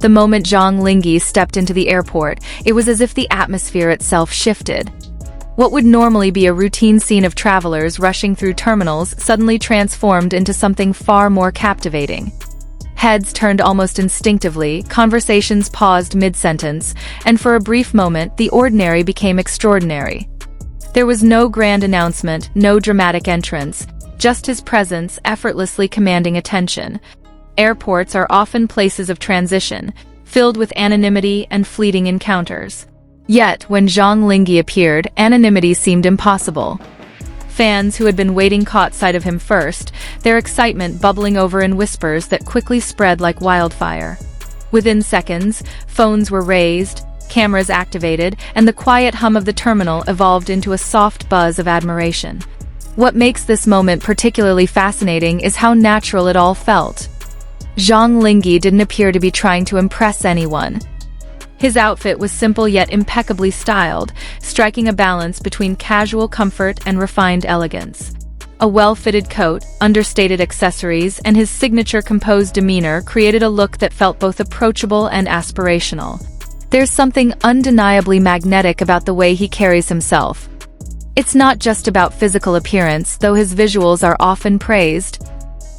The moment Zhang Linghe stepped into the airport, it was as if the atmosphere itself shifted. What would normally be a routine scene of travelers rushing through terminals suddenly transformed into something far more captivating. Heads turned almost instinctively, conversations paused mid-sentence, and for a brief moment, the ordinary became extraordinary. There was no grand announcement, no dramatic entrance, just his presence effortlessly commanding attention. Airports are often places of transition, filled with anonymity and fleeting encounters. Yet, when Zhang Linghe appeared, anonymity seemed impossible. Fans who had been waiting caught sight of him first, their excitement bubbling over in whispers that quickly spread like wildfire. Within seconds, phones were raised, cameras activated, and the quiet hum of the terminal evolved into a soft buzz of admiration. What makes this moment particularly fascinating is how natural it all felt. Zhang Linghe didn't appear to be trying to impress anyone. His outfit was simple yet impeccably styled, striking a balance between casual comfort and refined elegance. A well-fitted coat, understated accessories, and his signature composed demeanor created a look that felt both approachable and aspirational. There's something undeniably magnetic about the way he carries himself. It's not just about physical appearance, though his visuals are often praised.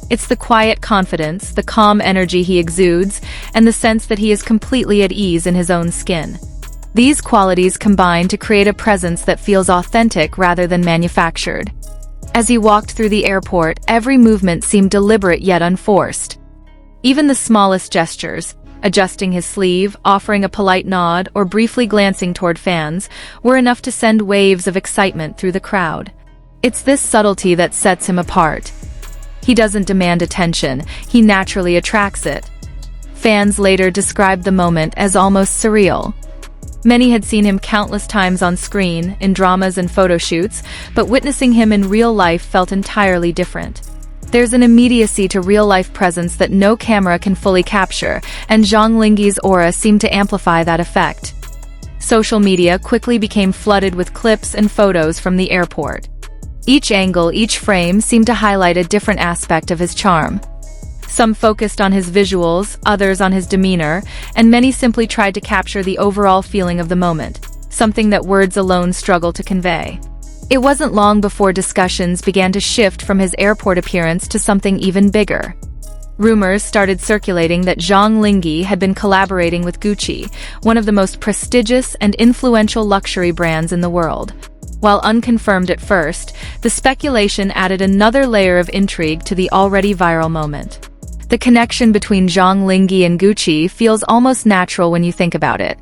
It's the quiet confidence, the calm energy he exudes, and the sense that he is completely at ease in his own skin. These qualities combine to create a presence that feels authentic rather than manufactured. As he walked through the airport, every movement seemed deliberate yet unforced. Even the smallest gestures, adjusting his sleeve, offering a polite nod, or briefly glancing toward fans, were enough to send waves of excitement through the crowd. It's this subtlety that sets him apart. He doesn't demand attention, he naturally attracts it. Fans later described the moment as almost surreal. Many had seen him countless times on screen, in dramas and photo shoots, but witnessing him in real life felt entirely different. There's an immediacy to real-life presence that no camera can fully capture, and Zhang Linghe's aura seemed to amplify that effect. Social media quickly became flooded with clips and photos from the airport. Each angle, each frame seemed to highlight a different aspect of his charm. Some focused on his visuals, others on his demeanor, and many simply tried to capture the overall feeling of the moment, something that words alone struggle to convey. It wasn't long before discussions began to shift from his airport appearance to something even bigger. Rumors started circulating that Zhang Linghe had been collaborating with Gucci, one of the most prestigious and influential luxury brands in the world. While unconfirmed at first, the speculation added another layer of intrigue to the already viral moment. The connection between Zhang Linghe and Gucci feels almost natural when you think about it.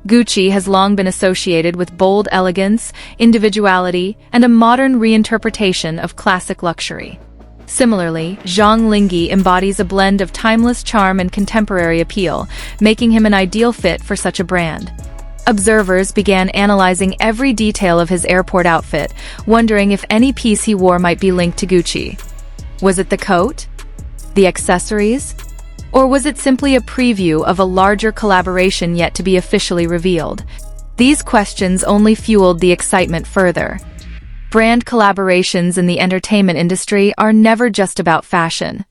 Gucci has long been associated with bold elegance, individuality, and a modern reinterpretation of classic luxury. Similarly, Zhang Linghe embodies a blend of timeless charm and contemporary appeal, making him an ideal fit for such a brand. Observers began analyzing every detail of his airport outfit, wondering if any piece he wore might be linked to Gucci. Was it the coat? The accessories? Or was it simply a preview of a larger collaboration yet to be officially revealed? These questions only fueled the excitement further. Brand collaborations in the entertainment industry are never just about fashion.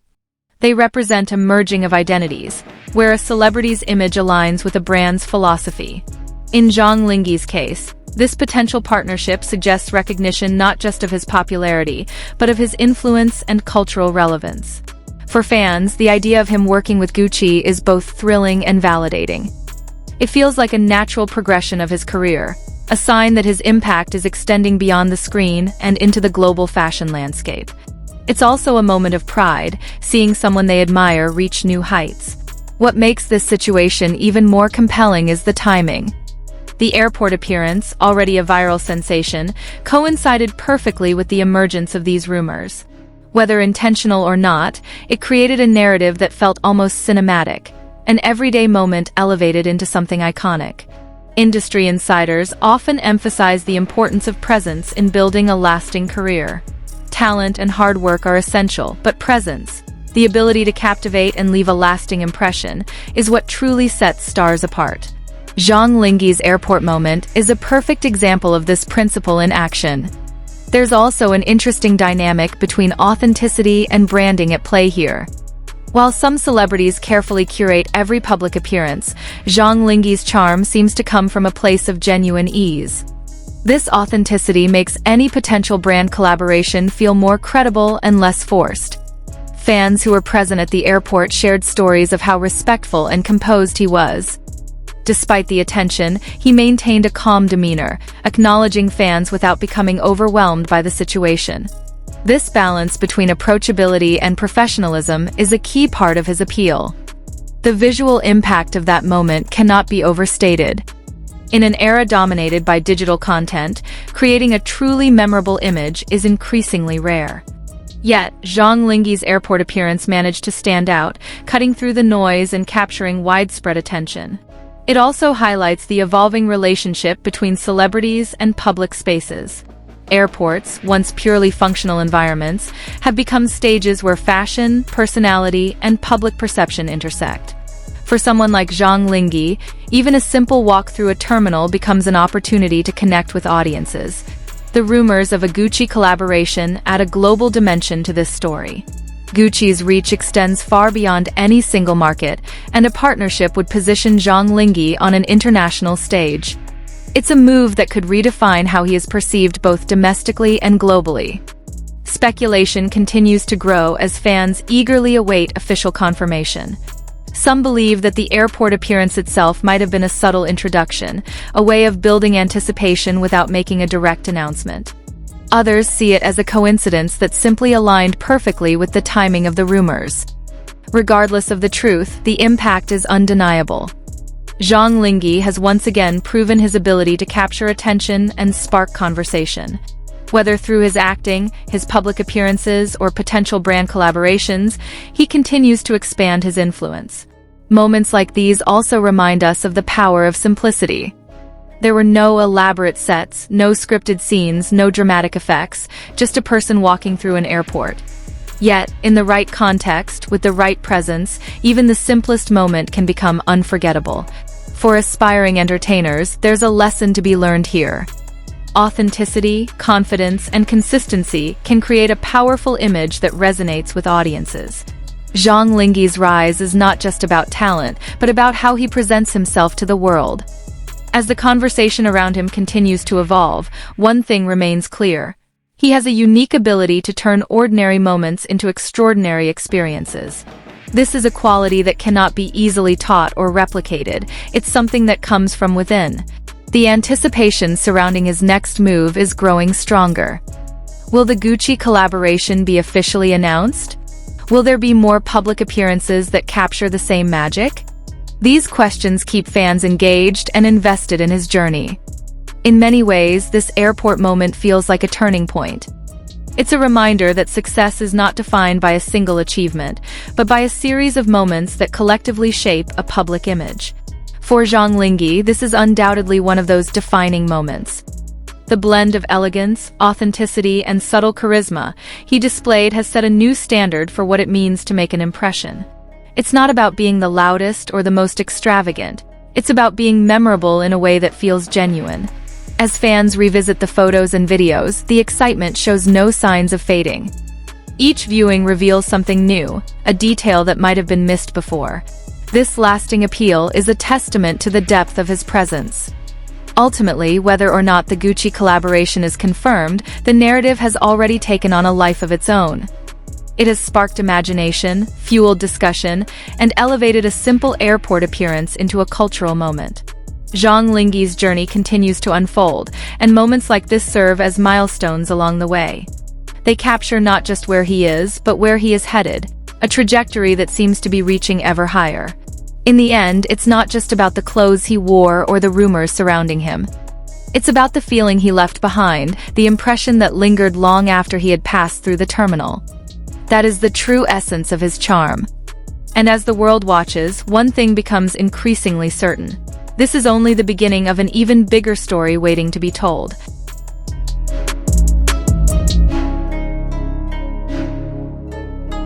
They represent a merging of identities, where a celebrity's image aligns with a brand's philosophy. In Zhang Linghe's case, this potential partnership suggests recognition not just of his popularity, but of his influence and cultural relevance. For fans, the idea of him working with Gucci is both thrilling and validating. It feels like a natural progression of his career, a sign that his impact is extending beyond the screen and into the global fashion landscape. It's also a moment of pride, seeing someone they admire reach new heights. What makes this situation even more compelling is the timing. The airport appearance, already a viral sensation, coincided perfectly with the emergence of these rumors. Whether intentional or not, it created a narrative that felt almost cinematic, an everyday moment elevated into something iconic. Industry insiders often emphasize the importance of presence in building a lasting career. Talent and hard work are essential, but presence, the ability to captivate and leave a lasting impression, is what truly sets stars apart. Zhang Linghe's airport moment is a perfect example of this principle in action. There's also an interesting dynamic between authenticity and branding at play here. While some celebrities carefully curate every public appearance, Zhang Linghe's charm seems to come from a place of genuine ease. This authenticity makes any potential brand collaboration feel more credible and less forced. Fans who were present at the airport shared stories of how respectful and composed he was. Despite the attention, he maintained a calm demeanor, acknowledging fans without becoming overwhelmed by the situation. This balance between approachability and professionalism is a key part of his appeal. The visual impact of that moment cannot be overstated. In an era dominated by digital content, creating a truly memorable image is increasingly rare. Yet, Zhang Linghe's airport appearance managed to stand out, cutting through the noise and capturing widespread attention. It also highlights the evolving relationship between celebrities and public spaces. Airports, once purely functional environments, have become stages where fashion, personality, and public perception intersect. For someone like Zhang Linghe, even a simple walk through a terminal becomes an opportunity to connect with audiences. The rumors of a Gucci collaboration add a global dimension to this story. Gucci's reach extends far beyond any single market, and a partnership would position Zhang Linghe on an international stage. It's a move that could redefine how he is perceived both domestically and globally. Speculation continues to grow as fans eagerly await official confirmation. Some believe that the airport appearance itself might have been a subtle introduction, a way of building anticipation without making a direct announcement. Others see it as a coincidence that simply aligned perfectly with the timing of the rumors. Regardless of the truth, the impact is undeniable. Zhang Linghe has once again proven his ability to capture attention and spark conversation. Whether through his acting, his public appearances, or potential brand collaborations, he continues to expand his influence. Moments like these also remind us of the power of simplicity. There were no elaborate sets, no scripted scenes, no dramatic effects, just a person walking through an airport. Yet, in the right context, with the right presence, even the simplest moment can become unforgettable. For aspiring entertainers, there's a lesson to be learned here. Authenticity, confidence, and consistency can create a powerful image that resonates with audiences. Zhang Linghe's rise is not just about talent, but about how he presents himself to the world. As the conversation around him continues to evolve, one thing remains clear. He has a unique ability to turn ordinary moments into extraordinary experiences. This is a quality that cannot be easily taught or replicated. It's something that comes from within. The anticipation surrounding his next move is growing stronger. Will the Gucci collaboration be officially announced? Will there be more public appearances that capture the same magic? These questions keep fans engaged and invested in his journey. In many ways, this airport moment feels like a turning point. It's a reminder that success is not defined by a single achievement, but by a series of moments that collectively shape a public image. For Zhang Linghe, this is undoubtedly one of those defining moments. The blend of elegance, authenticity, and subtle charisma he displayed has set a new standard for what it means to make an impression. It's not about being the loudest or the most extravagant. It's about being memorable in a way that feels genuine. As fans revisit the photos and videos, the excitement shows no signs of fading. Each viewing reveals something new, a detail that might have been missed before. This lasting appeal is a testament to the depth of his presence. Ultimately, whether or not the Gucci collaboration is confirmed, the narrative has already taken on a life of its own. It has sparked imagination, fueled discussion, and elevated a simple airport appearance into a cultural moment. Zhang Linghe's journey continues to unfold, and moments like this serve as milestones along the way. They capture not just where he is, but where he is headed, a trajectory that seems to be reaching ever higher. In the end, it's not just about the clothes he wore or the rumors surrounding him. It's about the feeling he left behind, the impression that lingered long after he had passed through the terminal. That is the true essence of his charm. And as the world watches, one thing becomes increasingly certain. This is only the beginning of an even bigger story waiting to be told.